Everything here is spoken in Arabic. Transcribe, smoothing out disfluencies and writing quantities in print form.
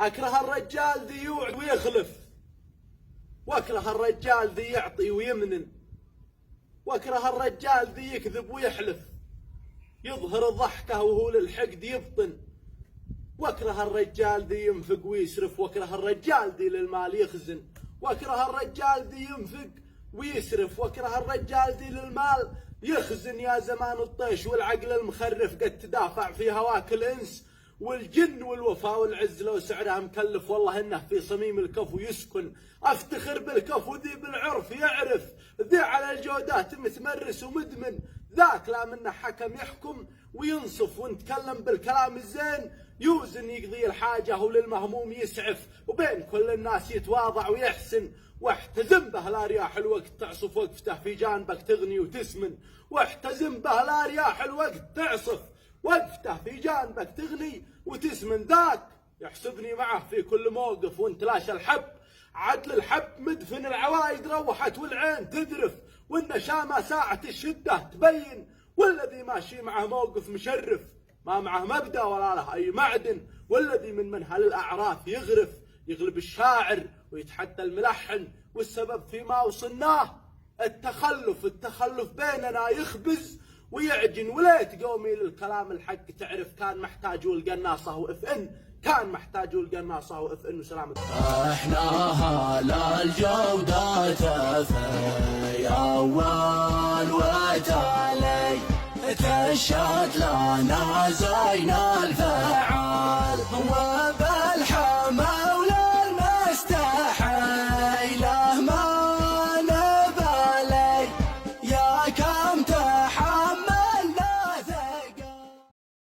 أكره الرجال ذي يوعد ويخلف، وأكره الرجال ذي يعطي ويمنن، وأكره الرجال ذي يكذب ويحلف، يظهر الضحكة وهو للحقد يبطن، وأكره الرجال ذي ينفق ويسرف، وأكره الرجال ذي للمال يخزن، وأكره الرجال ذي ينفق ويسرف، وأكره الرجال ذي للمال يخزن. يا زمان الطيش والعقل المخرف قد تدافع في هواك الإنس والجن، والوفاء والعز لو سعرها مكلف، والله إنه في صميم الكفو يسكن. أفتخر بالكفو ذي بالعرف يعرف، ذي على الجودات متمرس ومدمن، ذاك لا منه حكم يحكم وينصف، ونتكلم بالكلام الزين يوزن يقضي الحاجة وللمهموم يسعف، وبين كل الناس يتواضع ويحسن. واحتزم به لا رياح الوقت تعصف وقفته في جانبك تغني وتسمن، واحتزم به لا رياح الوقت تعصف وقفته في جانبك تغني وتسمن. ذاك يحسبني معه في كل موقف، وانتلاش الحب عدل الحب مدفن العوايد روحت والعين تذرف، والنشامة ساعة الشدة تبين، والذي ماشي معه موقف مشرف ما معه مبدأ ولا له أي معدن، والذي من منهل الأعراف يغرف يغلب الشاعر ويتحدى الملحن. والسبب فيما وصلناه التخلف بيننا يخبز ويعجن، وليت قومي للكلام الحق تعرف، كان محتاج والقناصة وإف إن، كان محتاج والقناصة وإف إن. وسلامة. احنا هلا الجودات في أول وتالي، تشهد لنا زينا